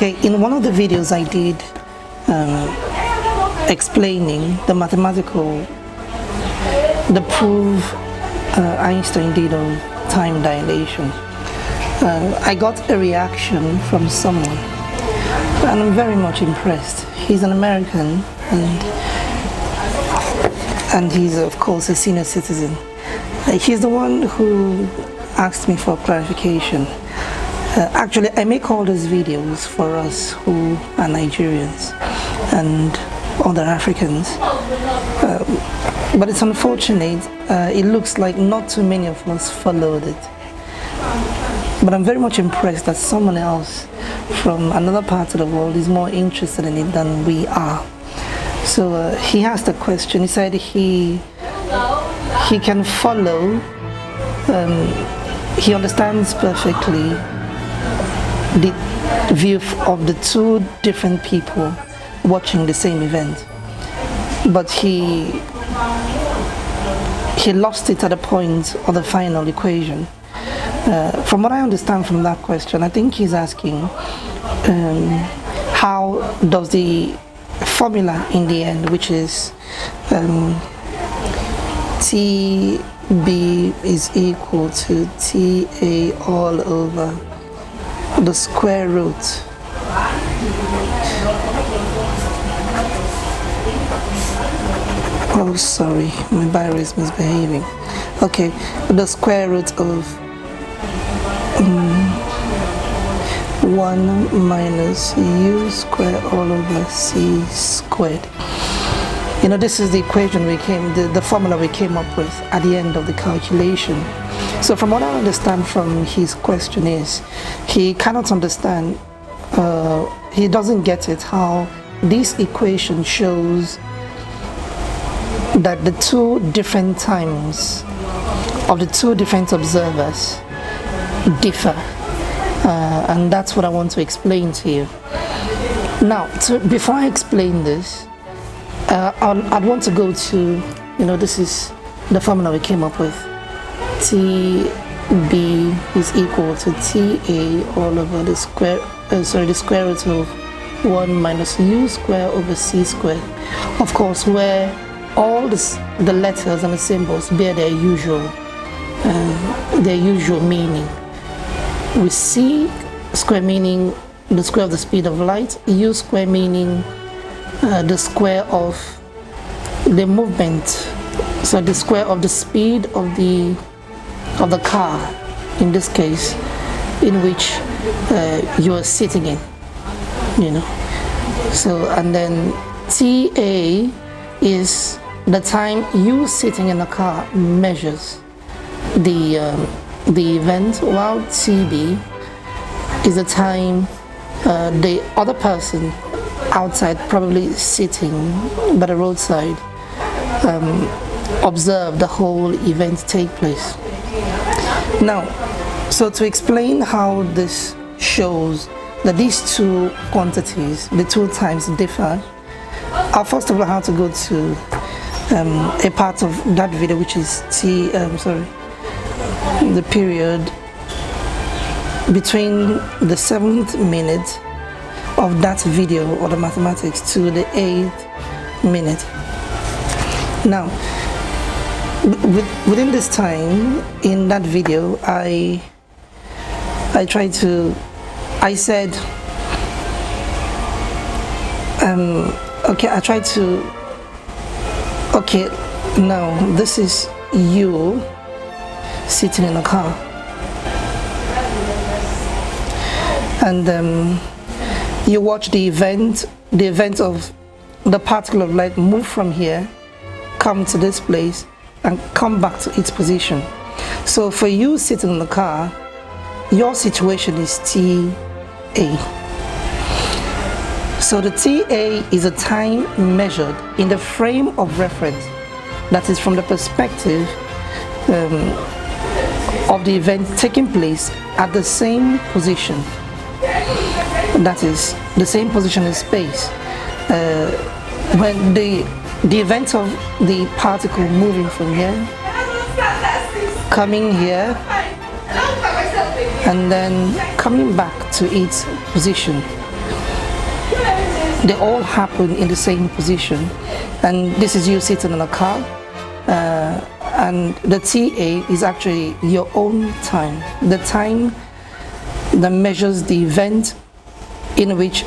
Okay, in one of the videos I did explaining the proof Einstein did on time dilation, I got a reaction from someone, and I'm very much impressed. He's an American, and he's of course a senior citizen. He's the one who asked me for clarification. Actually, I make all these videos for us who are Nigerians and other Africans, but it's unfortunate. It looks like not too many of us followed it. But I'm very much impressed that someone else from another part of the world is more interested in it than we are. So he asked a question. He said he can follow, he understands perfectly the view of the two different people watching the same event, but he lost it at the point of the final equation. From what I understand from that question, I think he's asking how does the formula in the end, which is TB is equal to TA all over the square root oh sorry, my Bible is misbehaving. Okay, the square root of 1 minus u squared all over c squared. You know, this is the equation the formula we came up with at the end of the calculation. So from what I understand from his question is, he cannot understand, he doesn't get it, how this equation shows that the two different times of the two different observers differ. And that's what I want to explain to you. Now, before I explain this, I'd want to go to, this is the formula we came up with. TB is equal to TA all over the square root of 1 minus u squared over c squared. Of course, where all the letters and the symbols bear their usual meaning. With c square meaning the square of the speed of light, u square meaning the square of the movement, so the square of the speed of the car, in this case, in which you are sitting in, so, and then TA is the time you sitting in the car measures the event, while TB is the time the other person outside, probably sitting by the roadside, observe the whole event take place. Now, so to explain how this shows that these two quantities, the two times differ, I first of all have to go to a part of that video, which is the period between the 7th minute of that video or the mathematics to the 8th minute. Now, within this time in that video, I said now this is you sitting in a car, and you watch the event of the particle of light move from here, come to this place, and come back to its position. So for you sitting in the car, your situation is TA. So the TA is a time measured in the frame of reference, that is from the perspective of the event taking place at the same position, that is the same position in space. When the event of the particle moving from here, coming here, and then coming back to its position, they all happen in the same position. And this is you sitting in a car, and the TA is actually your own time, the time that measures the event in which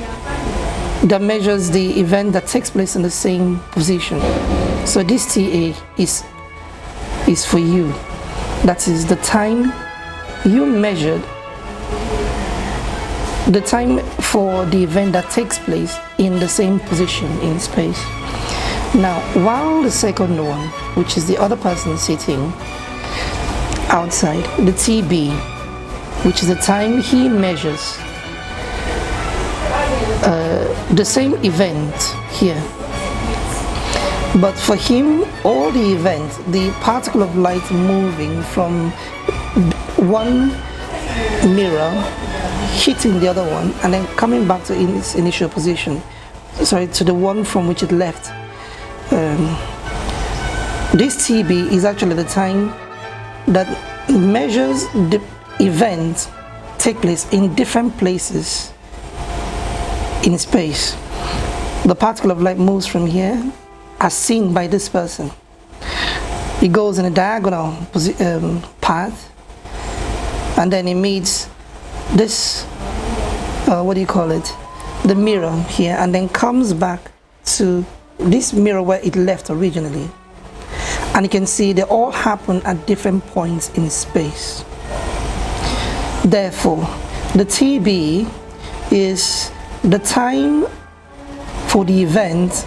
that measures the event that takes place in the same position. So this TA is for you. That is the time you measured, the time for the event that takes place in the same position in space. Now, while the second one, which is the other person sitting outside, the TB, which is the time he measures the same event here. But for him, all the events, the particle of light moving from one mirror, hitting the other one, and then coming back to its initial position, to the one from which it left. This TB is actually the time that measures the events take place in different places in space. The particle of light moves from here as seen by this person. It goes in a diagonal path, and then it meets this, the mirror here, and then comes back to this mirror where it left originally. And you can see they all happen at different points in space. Therefore, the TB is the time for the event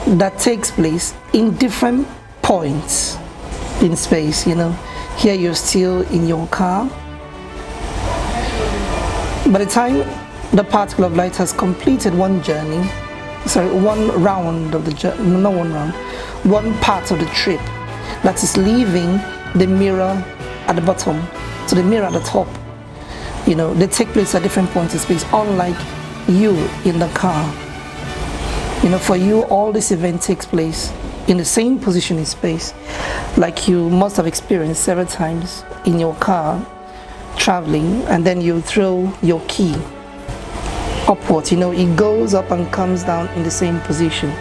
that takes place in different points in space. You know, here you're still in your car. By the time the particle of light has completed one round of the journey, not one round, one part of the trip, that is leaving the mirror at the bottom to the mirror at the top. You know, they take place at different points in space, unlike you in the car. You know, for you, all this event takes place in the same position in space, like you must have experienced several times in your car traveling, and then you throw your key upwards. You know, it goes up and comes down in the same position.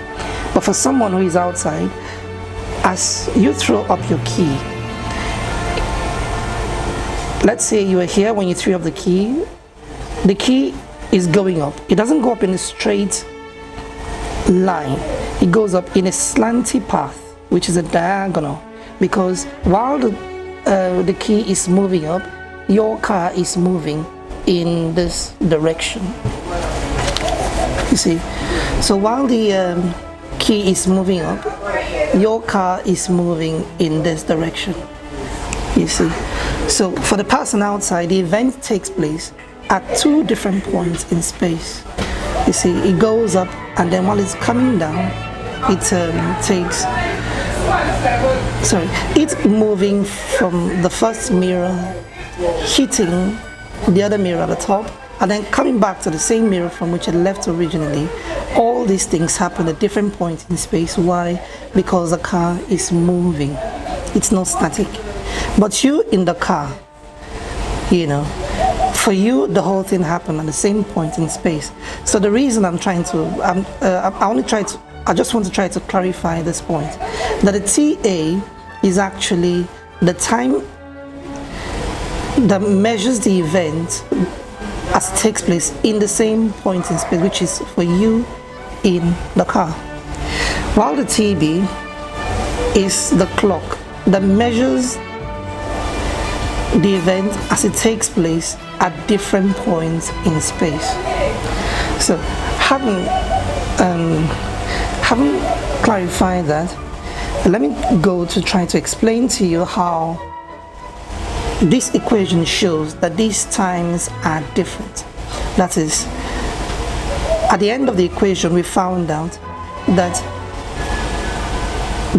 But for someone who is outside, as you throw up your key, let's say you were here when you threw up the key is going up. It doesn't go up in a straight line. It goes up in a slanty path, which is a diagonal, because while the key is moving up, your car is moving in this direction. You see, so while the key is moving up, your car is moving in this direction. You see, so for the person outside, the event takes place at two different points in space. You see, it goes up, and then while it's coming down, it's moving from the first mirror, hitting the other mirror at the top, and then coming back to the same mirror from which it left originally. All these things happen at different points in space. Why? Because the car is moving. It's not static. But you in the car, you know, for you the whole thing happened at the same point in space. So the reason I just want to try to clarify this point, that the TA is actually the time that measures the event as it takes place in the same point in space, which is for you in the car. While the TB is the clock that measures the event as it takes place at different points in space. So having clarified that, let me go to try to explain to you how this equation shows that these times are different. That is, at the end of the equation, we found out that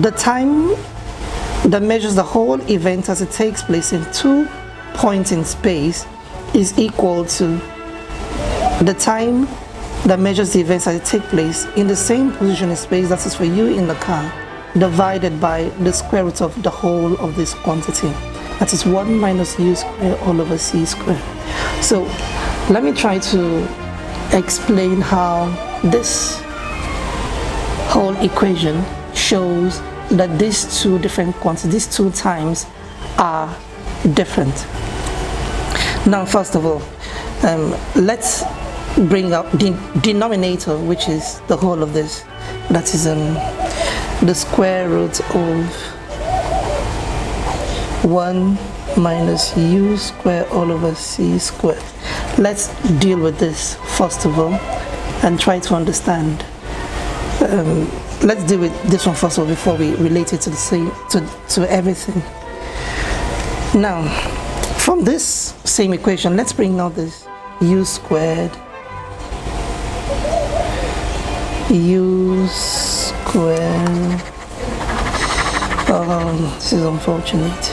the time that measures the whole event as it takes place in 2 points in space is equal to the time that measures the events as it take place in the same position in space, that is for you in the car, divided by the square root of the whole of this quantity. That is 1 minus u squared all over c squared. So let me try to explain how this whole equation shows that these two different quantities, these two times, are different. Now, first of all, let's bring up the denominator, which is the whole of this. That is the square root of 1 minus u squared all over c squared. Let's deal with this first of all and try to understand. Let's deal with this one first of all before we relate it to the same to everything. Now, from this same equation, let's bring out this u squared this is unfortunate.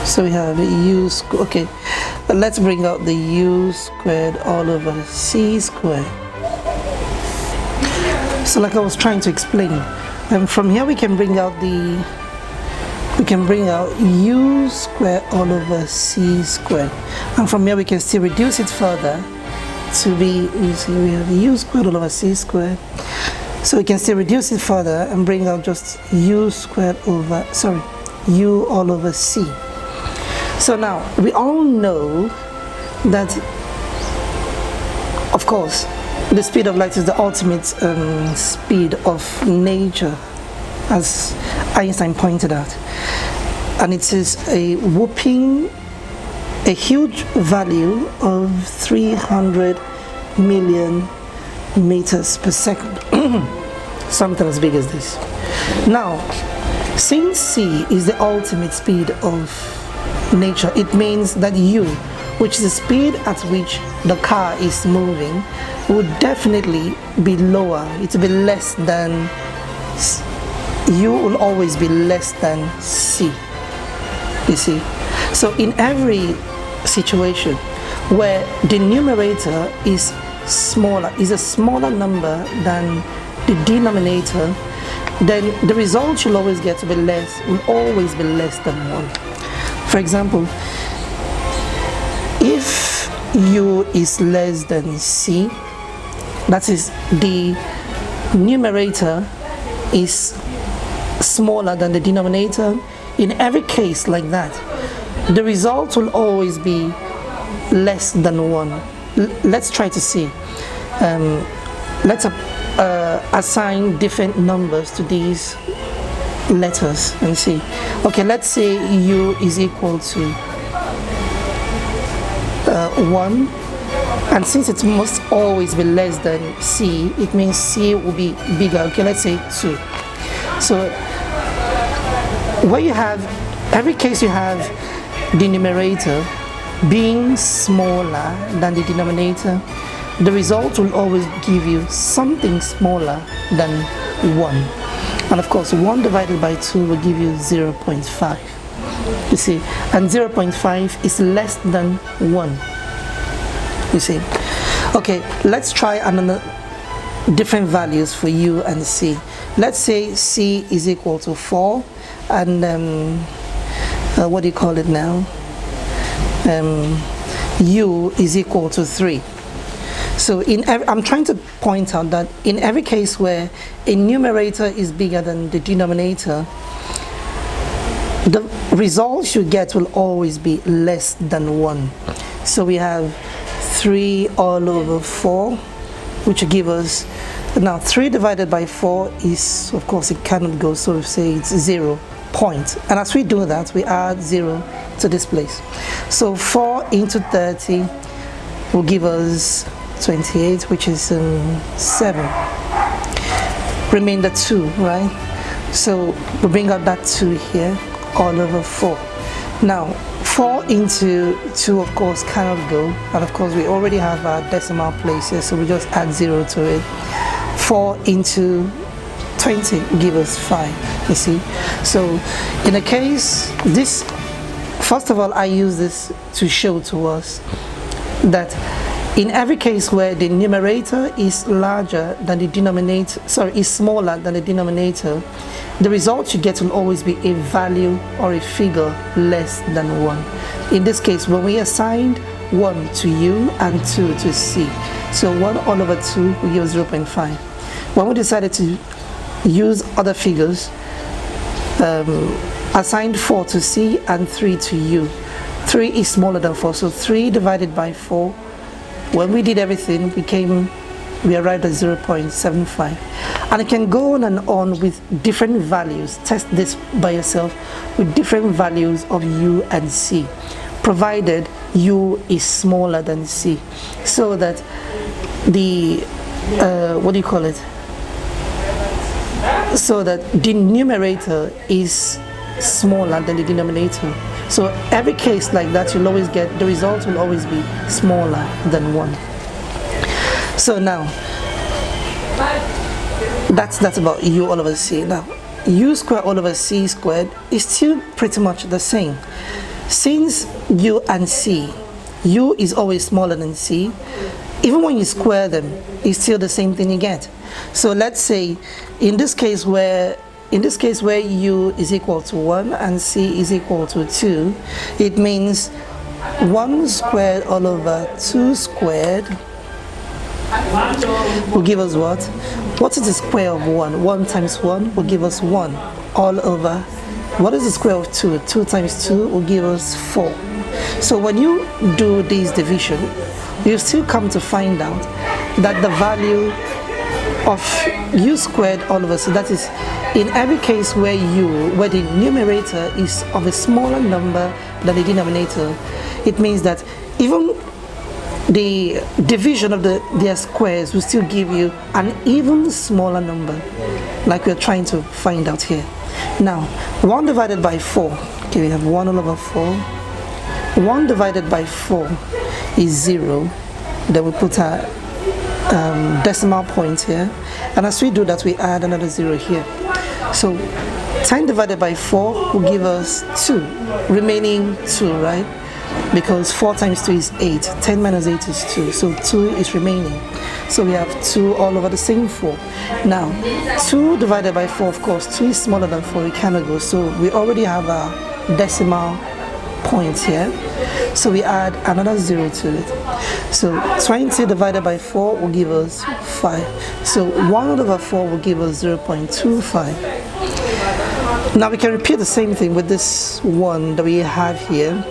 So we have u squared. Okay, let's bring out the u squared all over c squared. So like I was trying to explain, and from here we can bring out u squared all over c squared, and from here we can still reduce it further to be, you see, we have u squared all over c squared. So we can still reduce it further and bring out just u squared over, sorry, u all over c. So now we all know that, of course, the speed of light is the ultimate speed of nature, as Einstein pointed out, and it is a huge value of 300 million meters per second. Something as big as this. Now, since c is the ultimate speed of nature, it means that u, which is the speed at which the car is moving, would definitely be lower. It will be less than, u will always be less than c, you see. So in every situation where the numerator is a smaller number than the denominator, then the result you'll always get will always be less than 1. For example, if u is less than c, that is, the numerator is smaller than the denominator, in every case like that, the result will always be less than 1. Let's try to see. Let's assign different numbers to these letters and see. Okay, let's say u is equal to 1, and since it must always be less than c, it means c will be bigger. Okay, let's say 2. So where you have, every case you have the numerator being smaller than the denominator, the result will always give you something smaller than 1. And of course, 1 divided by 2 will give you 0.5. You see, and 0.5 is less than 1. You see. Okay, let's try another different values for u and c. Let's say c is equal to 4, and what do you call it now? U is equal to 3. So I'm trying to point out that in every case where a numerator is bigger than the denominator, the result you get will always be less than 1. So we have 3 all over 4, which will give us, now 3 divided by 4 is, of course, it cannot go, so we say it's 0 point. And as we do that, we add 0 to this place. So 4 into 30 will give us 28, which is 7. Remainder 2, right? So we bring out that 2 here, all over 4. Now 4 into 2, of course, cannot go, and of course we already have our decimal place here, so we just add 0 to it. 4 into 20 give us 5, you see. So in a case, this, first of all, I use this to show to us that in every case where the numerator is larger than the denominator, is smaller than the denominator, the result you get will always be a value or a figure less than 1. In this case, when we assigned 1 to u and 2 to c. So 1 all over 2 will give us 0.5. When we decided to use other figures, assigned 4 to c and 3 to u. 3 is smaller than 4, so 3 divided by 4. When we did everything, we arrived at 0.75. And it can go on and on with different values. Test this by yourself with different values of u and c, provided u is smaller than c, so that the so that the numerator is smaller than the denominator. So every case like that, you'll always get, the result will always be smaller than 1. So now that's about u all over c. Now u squared all over c squared is still pretty much the same. Since u and c, u is always smaller than c, even when you square them, it's still the same thing you get. So let's say in this case where u is equal to 1 and c is equal to 2, it means 1 squared all over 2 squared will give us what? What is the square of 1? 1 times 1 will give us 1 all over. What is the square of 2? 2 times 2 will give us 4. So when you do this division, you still come to find out that the value of u squared all over, so that is in every case where the numerator is of a smaller number than the denominator, it means that even the division of their squares will still give you an even smaller number, like we're trying to find out here. Now 1 divided by 4, okay, we have 1 all over 4. 1 divided by 4 is 0. Then we put our decimal point here, and as we do that, we add another 0 here. So 10 divided by 4 will give us 2, remaining 2, right? Because 4 times 2 is 8, 10 minus 8 is 2, so 2 is remaining. So we have 2 all over the same 4. Now 2 divided by 4, of course 2 is smaller than 4, it cannot go, so we already have a decimal point here, so we add another 0 to it. So 20 divided by 4 will give us 5. So 1 over 4 will give us 0.25. Now we can repeat the same thing with this one that we have here,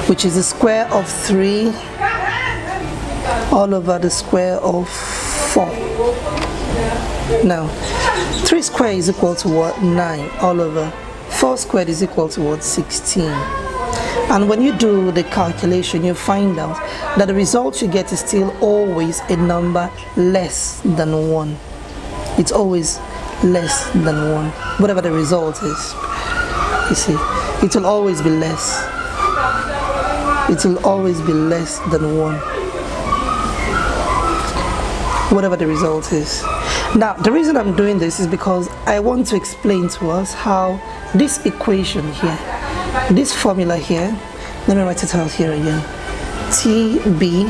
which is the square of 3 all over the square of 4. Now 3 squared is equal to what? 9 all over 4 squared is equal to what? 16. And when you do the calculation, you find out that the result you get is still always a number less than 1. It's always less than 1, whatever the result is. You see, it will always be less. It will always be less than 1, whatever the result is. Now the reason I'm doing this is because I want to explain to us how this equation here, this formula here, let me write it out here again. TB,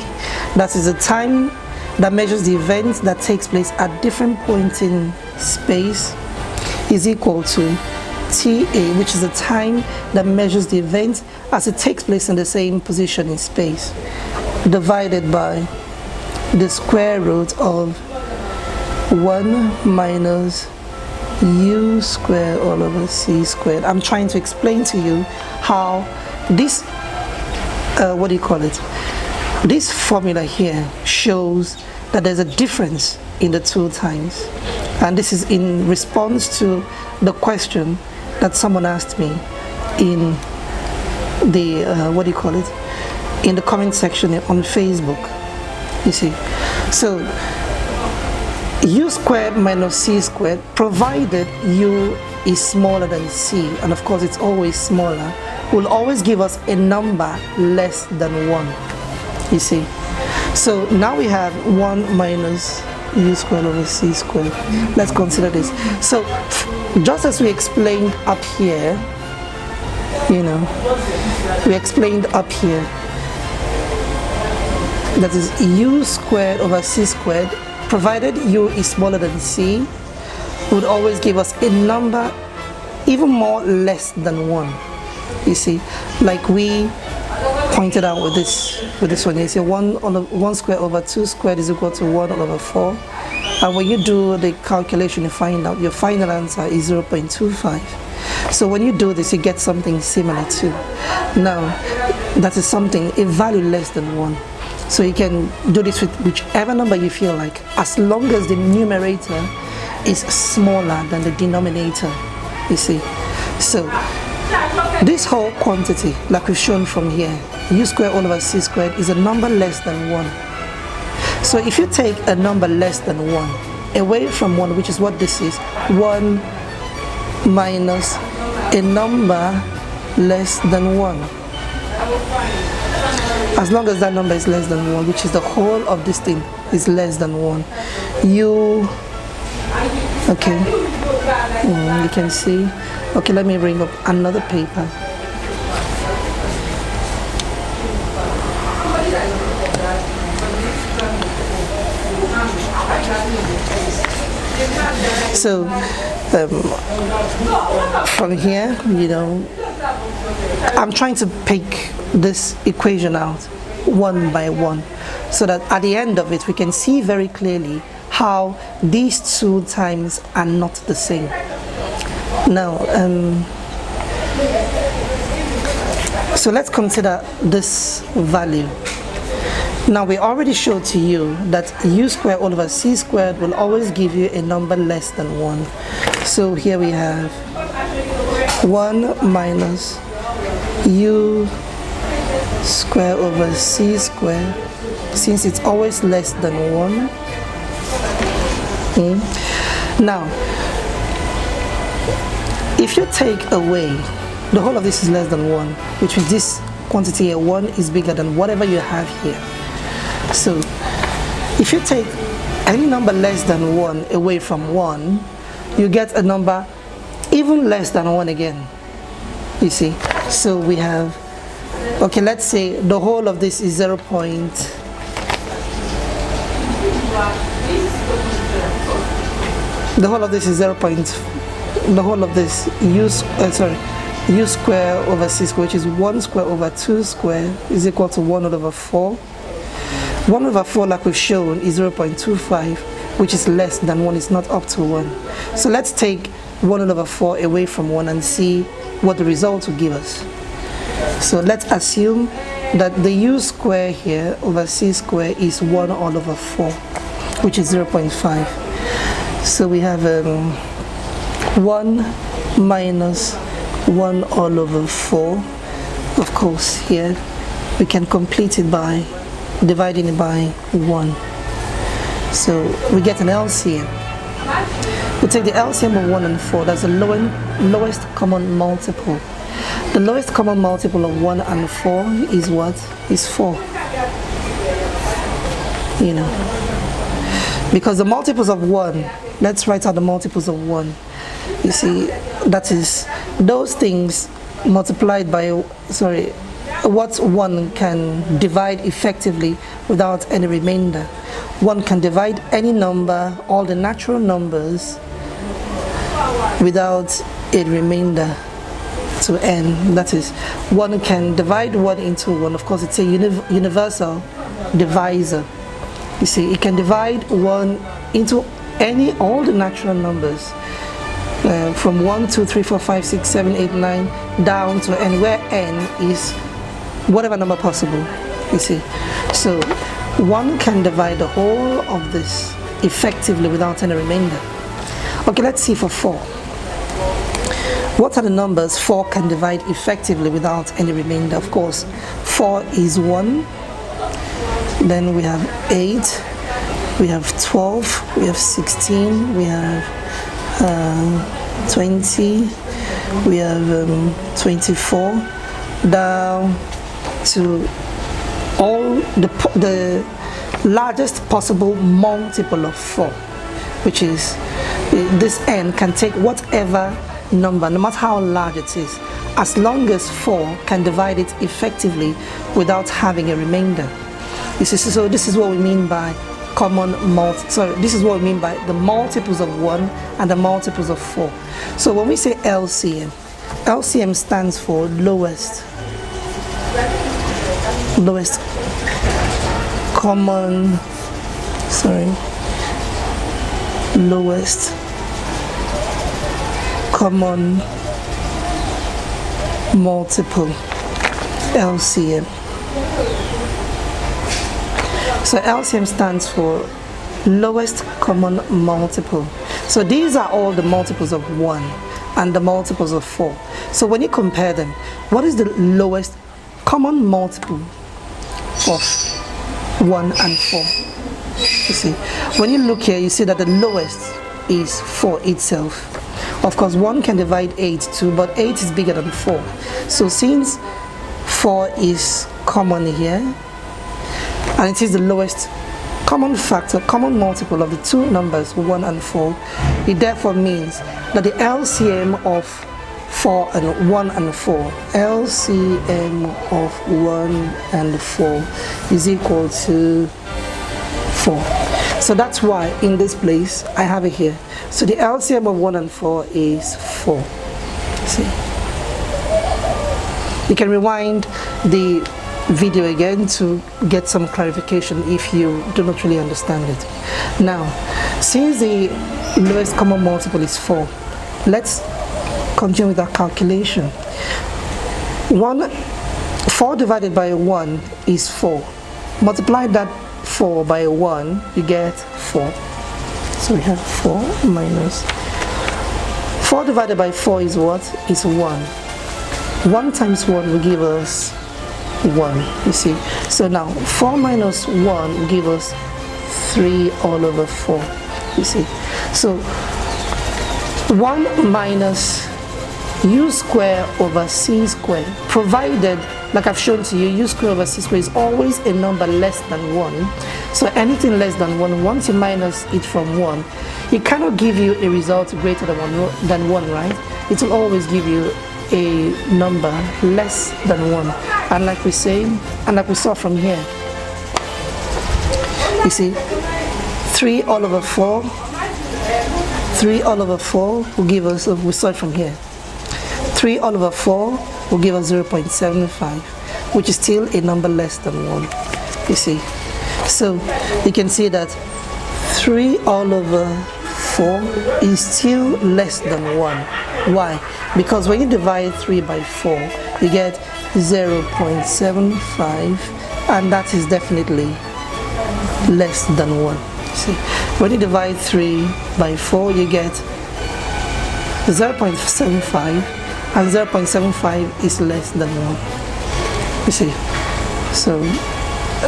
that is the time that measures the event that takes place at different points in space, is equal to TA, which is the time that measures the event as it takes place in the same position in space, divided by the square root of 1 minus u squared all over c squared. I'm trying to explain to you how this this formula here shows that there's a difference in the two times, and this is in response to the question that someone asked me in the in the comment section on Facebook. You see, so u squared minus c squared, provided u is smaller than c, and of course it's always smaller, will always give us a number less than 1. You see, so now we have 1 minus u squared over c squared. Let's consider this. So just as we explained up here, we explained up here, that is u squared over c squared, provided u is smaller than c, would always give us a number even more less than 1. You see, like we pointed out with this one. You see 1 squared over 2 squared is equal to 1 over 4. And when you do the calculation, you find out your final answer is 0.25. So when you do this, you get something similar to. Now, that is something, a value less than 1. So you can do this with whichever number you feel like, as long as the numerator is smaller than the denominator, you see. So this whole quantity, like we've shown from here, u squared all over c squared, is a number less than 1. So if you take a number less than 1 away from 1, which is what this is, 1 minus a number less than 1. As long as that number is less than 1, which is the whole of this thing is less than 1, okay, you can see. Okay, let me bring up another paper. So from here, I'm trying to pick this equation out one by one, so that at the end of it we can see very clearly how these two times are not the same. Now, so let's consider this value. Now, we already showed to you that u squared all over c squared will always give you a number less than 1. So here we have 1 minus u squared over c squared, since it's always less than 1. Now, if you take away, the whole of this is less than 1, which means this quantity here, 1, is bigger than whatever you have here. So if you take any number less than 1 away from 1, you get a number even less than 1 again, you see. So we have, okay, let's say the whole of this is 0. The whole of this is 0. The whole of this u squared over c squared, which is 1 squared over 2 squared, is equal to 1 over 4. 1 over 4, like we've shown, is 0.25, which is less than 1, it's not up to 1. So let's take 1 over 4 away from 1 and see what the result will give us. So let's assume that the u squared here over c squared is 1 all over 4, which is 0.5. So we have 1 minus 1 all over 4. Of course, here we can complete it by dividing it by 1. So we get an LCM. We take the LCM of 1 and 4. That's the lowest common multiple. The lowest common multiple of 1 and 4 is what? Is 4. Because the multiples of 1, let's write out the multiples of 1. You see, that is those things multiplied by, what 1 can divide effectively without any remainder. 1 can divide any number, all the natural numbers, without a remainder to n. That is, 1 can divide 1 into 1. Of course, it's a universal divisor. You see, it can divide 1 into all the natural numbers, from 1, 2, 3, 4, 5, 6, 7, 8, 9, down to n, where n is whatever number possible, you see. So 1 can divide the whole of this effectively without any remainder. Okay, let's see for 4. What are the numbers 4 can divide effectively without any remainder? Of course, 4 is 1, then we have 8, we have 12, we have 16, we have 20, we have 24, down to all the largest possible multiple of 4, which is this n can take whatever number, no matter how large it is, as long as 4 can divide it effectively without having a remainder. You see, so this is what we mean by this is what we mean by the multiples of 1 and the multiples of 4. So when we say LCM, LCM stands for lowest lowest common, lowest common multiple, LCM. So LCM stands for lowest common multiple. So these are all the multiples of 1 and the multiples of 4. So when you compare them, what is the lowest common multiple of 1 and 4? You see, when you look here, you see that the lowest is 4 itself. Of course, 1 can divide 8 too, but 8 is bigger than 4. So since 4 is common here, and it is the lowest common factor, common multiple of the two numbers 1 and 4, it therefore means that the LCM of 4 and 1 and 4, LCM of 1 and 4 is equal to 4. So that's why in this place I have it here. So the LCM of 1 and 4 is 4. See? You can rewind the video again to get some clarification if you do not really understand it. Now, since the lowest common multiple is 4, let's continue with our calculation. 4 divided by 1 is 4. Multiply that 4 by 1, you get 4. So we have 4 minus 4 divided by 4 is what? Is 1. 1 times 1 will give us 1, you see. So now 4 minus 1 will give us 3 all over 4, you see. So 1 minus u square over c square, provided, like I've shown to you, u square over c square is always a number less than 1. So anything less than 1, once you minus it from 1, it cannot give you a result greater than 1, right? It will always give you a number less than 1. And like we say, and like we saw from here, you see, 3 all over 4, 3 all over 4 will give us, we saw it from here, 3 all over 4 will give us 0.75, which is still a number less than 1, you see. So you can see that 3 all over 4 is still less than 1. Why? Because when you divide 3 by 4, you get 0.75, and that is definitely less than 1. See, when you divide 3 by 4, you get 0.75, and 0.75 is less than 1. You see, so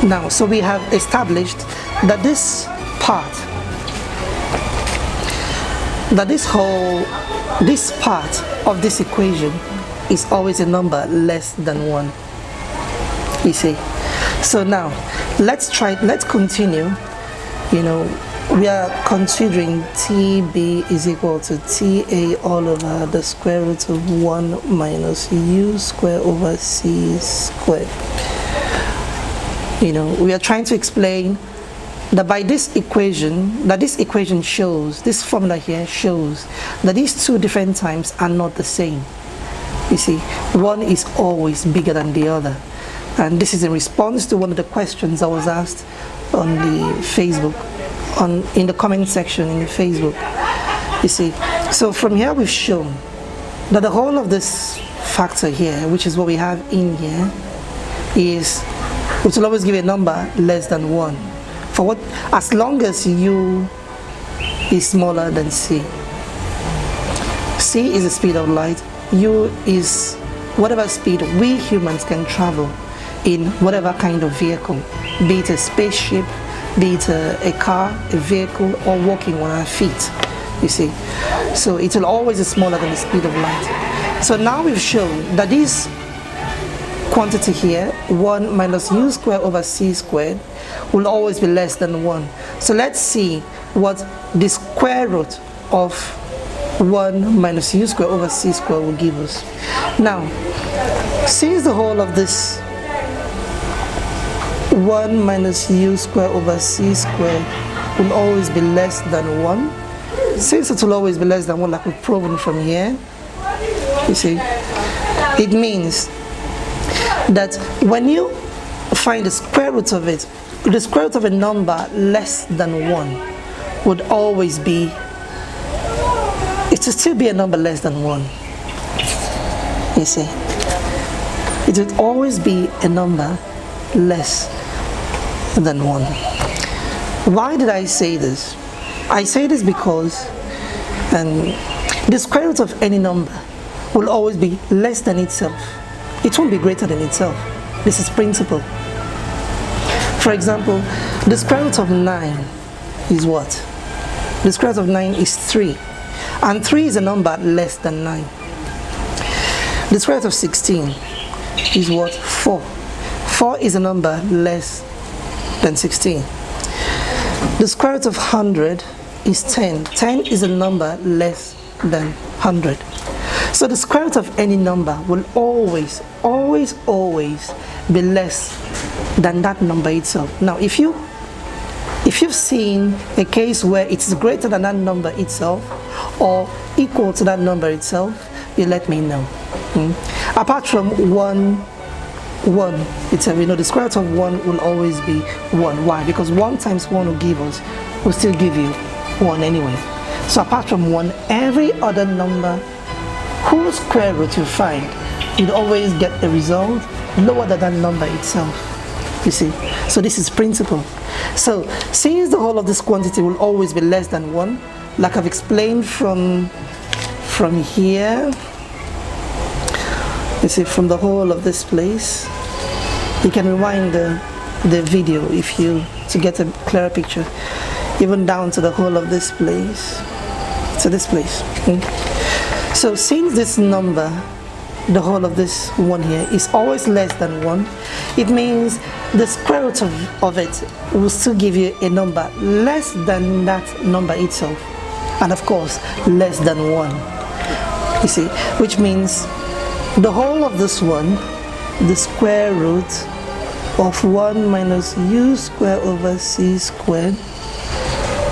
now, so we have established that this part, this part of this equation is always a number less than 1, you see. So now let's continue. You know, we are considering TB is equal to TA all over the square root of 1 minus u square over c squared. You know, we are trying to explain that by this equation, shows, this formula here shows that these two different times are not the same. You see, one is always bigger than the other. And this is in response to one of the questions I was asked on the Facebook, in the comment section in Facebook. You see, so from here we've shown that the whole of this factor here, which is what we have in here, which will always give a number less than 1. For what? As long as u is smaller than c. C is the speed of light. U is whatever speed we humans can travel in whatever kind of vehicle, be it a spaceship, be it a car, a vehicle, or walking on our feet, you see. So it will always be smaller than the speed of light. So now we've shown that this quantity here, 1 minus u squared over c squared, will always be less than 1. So let's see what the square root of 1 minus u squared over c squared will give us. Now, since the whole of this 1 minus u squared over c squared will always be less than 1, since it will always be less than 1, like we've proven from here, you see, it means that when you find the square root of it, the square root of a number less than 1 would always be, it will still be a number less than 1. You see, it would always be a number less than 1. Why did I say this? I say this because the square root of any number will always be less than itself. It won't be greater than itself. This is principle. For example, the square root of 9 is what? The square root of 9 is 3. And 3 is a number less than 9. The square root of 16 is what? 4. 4 is a number less than 16. The square root of 100 is 10. 10 is a number less than 100. So the square root of any number will always be less than that number itself. Now, if you've seen a case where it's greater than that number itself or equal to that number itself, you let me know. Apart from 1 itself, the square root of 1 will always be 1. Why? Because 1 times 1 will still give you 1 anyway. So apart from 1, every other number whose square root you find, you'd always get a result lower than that number itself. You see? So this is principle. So since the whole of this quantity will always be less than 1, like I've explained from here, you see, from the whole of this place, you can rewind the video to get a clearer picture, even down to the whole of this place, to this place. So since this number, the whole of this one here, is always less than 1, it means the square root of it will still give you a number less than that number itself, and of course less than 1. You see, which means the whole of this one, the square root of 1 minus u squared over c squared,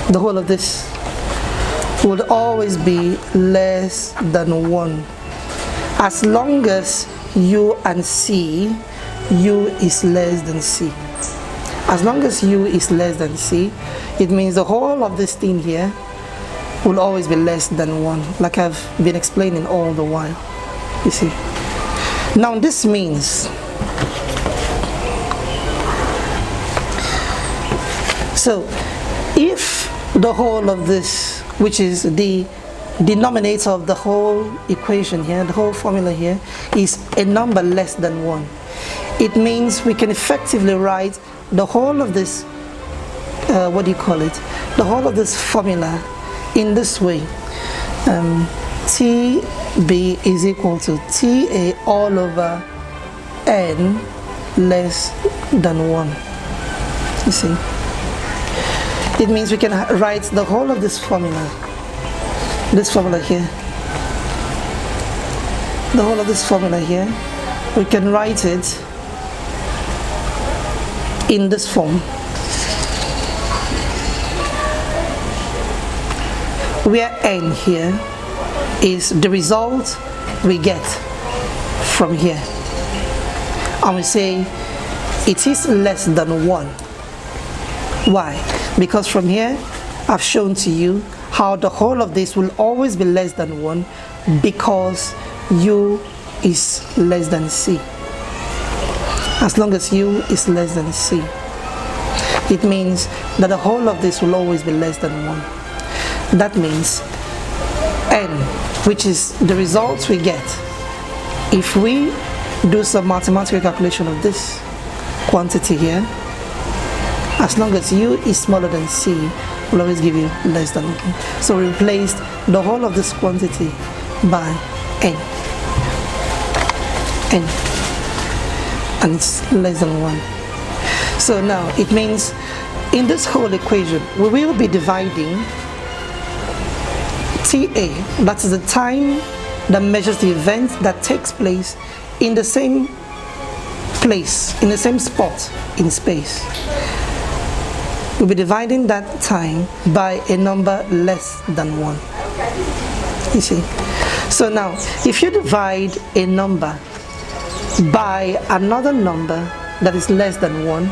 the whole of this would always be less than 1, as long as u and c, u is less than c. As long as u is less than c, it means the whole of this thing here will always be less than 1, like I've been explaining all the while. You see. Now this means, so if the whole of this, which is the denominator of the whole equation here, the whole formula here, is a number less than 1, it means we can effectively write the whole of this, the whole of this formula in this way. TB is equal to TA all over n less than 1. You see? It means we can write the whole of this formula here, the whole of this formula here, we can write it in this form, where n here is the result we get from here, and we say it is less than 1. Why? Because from here I've shown to you how the whole of this will always be less than 1 because u is less than c. As long as u is less than c, it means that the whole of this will always be less than 1. That means n, which is the results we get if we do some mathematical calculation of this quantity here, as long as u is smaller than c, will always give you less than 1. So we replaced the whole of this quantity by n, and it's less than 1. So now it means in this whole equation we will be dividing TA, that is the time that measures the event that takes place in the same place, in the same spot in space. We'll be dividing that time by a number less than 1. You see? So now, if you divide a number by another number that is less than 1,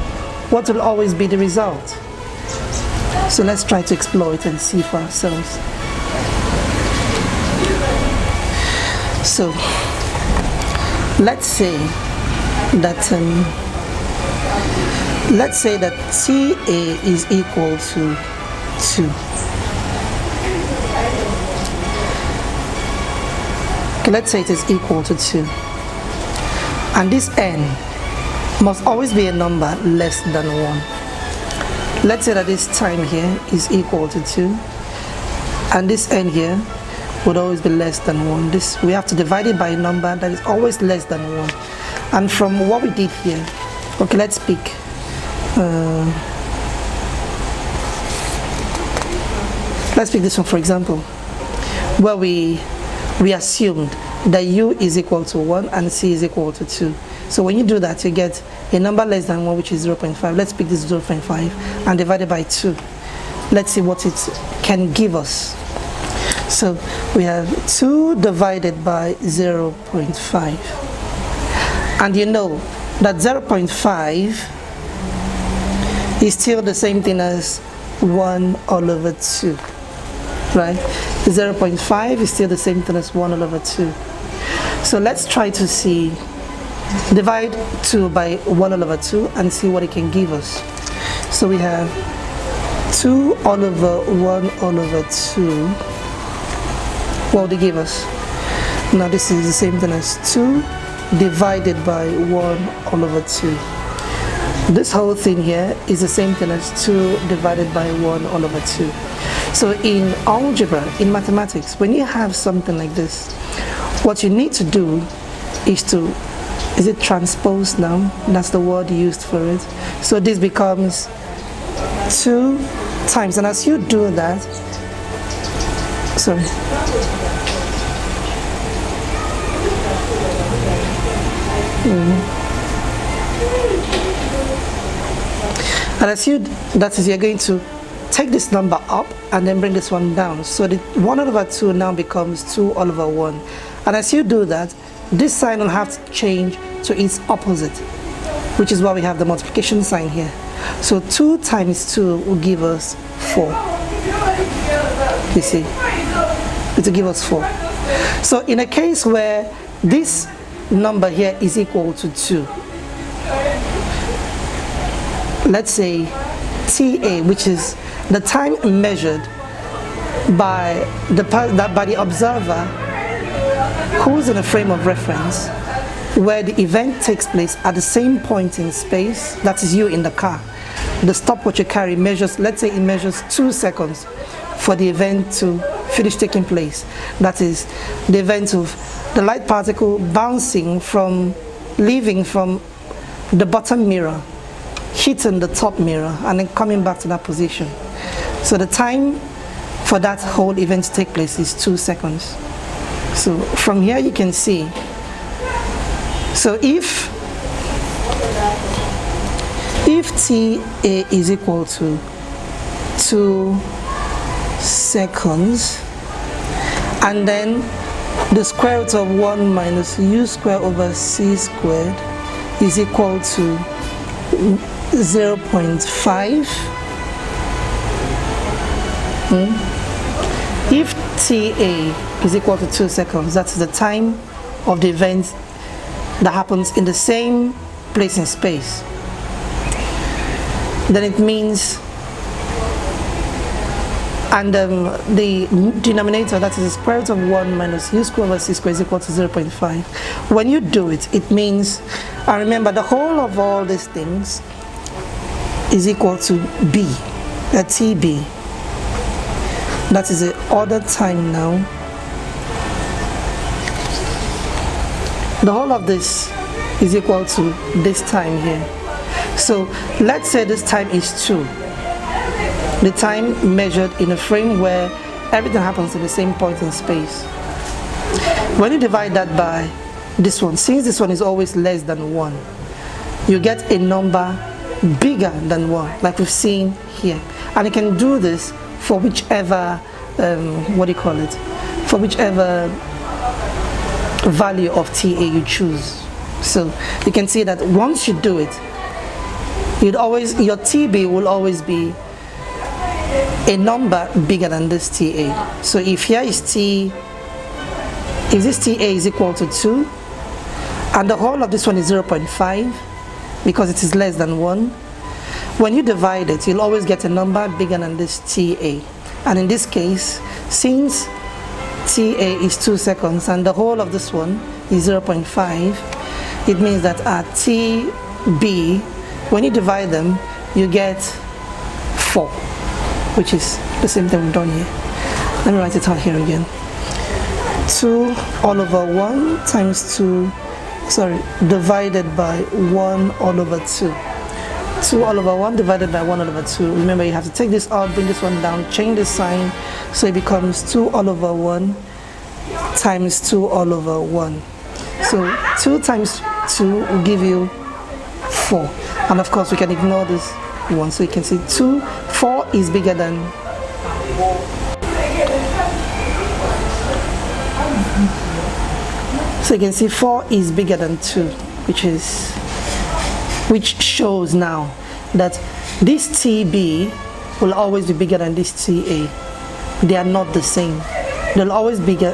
what will always be the result? So let's try to explore it and see for ourselves. So let's say that TA is equal to 2. Okay, let's say it is equal to 2. And this n must always be a number less than 1. Let's say that this time here is equal to 2. And this n here would always be less than 1. This, we have to divide it by a number that is always less than 1. And from what we did here, okay, let's pick this one, for example, where we assumed that u is equal to 1 and c is equal to 2. So when you do that, you get a number less than 1, which is 0.5. Let's pick this 0.5 and divide it by 2. Let's see what it can give us. So we have 2 divided by 0.5. And you know that 0.5 is still the same thing as 1 all over 2, right? 0.5 is still the same thing as 1 all over 2. So let's try to see, divide 2 by 1 all over 2 and see what it can give us. So we have 2 all over 1 all over 2. What would it give us? Now this is the same thing as 2 divided by 1 all over 2. This whole thing here is the same thing as 2 divided by 1 all over 2. So in algebra, in mathematics, when you have something like this, what you need to do is to, is it transpose now? That's the word used for it. So this becomes 2 times, and as you do that, sorry. And as you, that is, you're going to take this number up and then bring this one down. So the 1 over 2 now becomes 2 all over 1. And as you do that, this sign will have to change to its opposite, which is why we have the multiplication sign here. So 2 times 2 will give us 4. You see, it will give us 4. So in a case where this number here is equal to 2, let's say TA, which is the time measured by the observer who's in a frame of reference where the event takes place at the same point in space, that is you in the car. The stopwatch you carry measures, let's say it measures 2 seconds for the event to finish taking place. That is the event of the light particle bouncing from, leaving from the bottom mirror, hitting the top mirror, and then coming back to that position. So the time for that whole event to take place is 2 seconds. So from here you can see, so if TA is equal to 2 seconds, and then the square root of 1 minus u squared over c squared is equal to 0.5. If TA is equal to 2 seconds, that's the time of the event that happens in the same place in space, then it means, and the denominator, that is the square root of 1 minus u squared over c squared, is equal to 0.5. When you do it, it means, and remember, the whole of all these things is equal to b, a TB. That is the other time now. The whole of this is equal to this time here. So let's say this time is 2. The time measured in a frame where everything happens at the same point in space. When you divide that by this one, since this one is always less than 1, you get a number bigger than 1, like we've seen here. And you can do this for whichever, for whichever value of TA you choose. So you can see that once you do it, Your TB will always be a number bigger than this TA. So if here is if this TA is equal to 2, and the whole of this one is 0.5, because it is less than 1, when you divide it, you'll always get a number bigger than this TA. And in this case, since TA is 2 seconds and the whole of this one is 0.5, it means that at TB, when you divide them, you get 4, which is the same thing we've done here. Let me write it out here again. 2 all over 1 times 2, divided by 1 all over 2. 2 all over 1 divided by 1 all over 2. Remember, you have to take this out, bring this one down, change the sign, so it becomes 2 all over 1 times 2 all over 1. So 2 times 2 will give you 4. And of course, we can ignore this one, so you can see 4 is bigger than So you can see 4 is bigger than 2, which shows now that this TB will always be bigger than this TA. They are not the same. They'll always be bigger.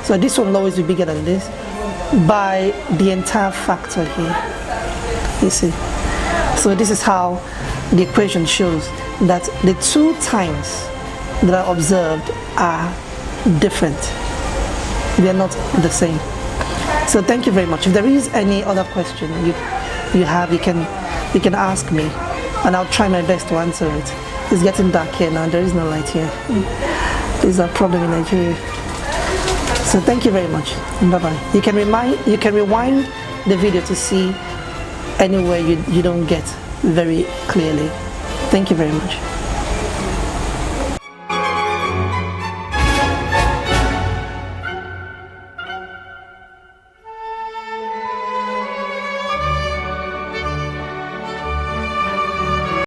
So this one will always be bigger than this by the entire factor here. You see? So this is how the equation shows that the 2 times that are observed are different. They are not the same. So thank you very much. If there is any other question you have, you can ask me, and I'll try my best to answer it. It's getting dark here now. There is no light here. There's a problem in Nigeria. So thank you very much. Bye bye. You can rewind the video to see anywhere you don't get very clearly. Thank you very much.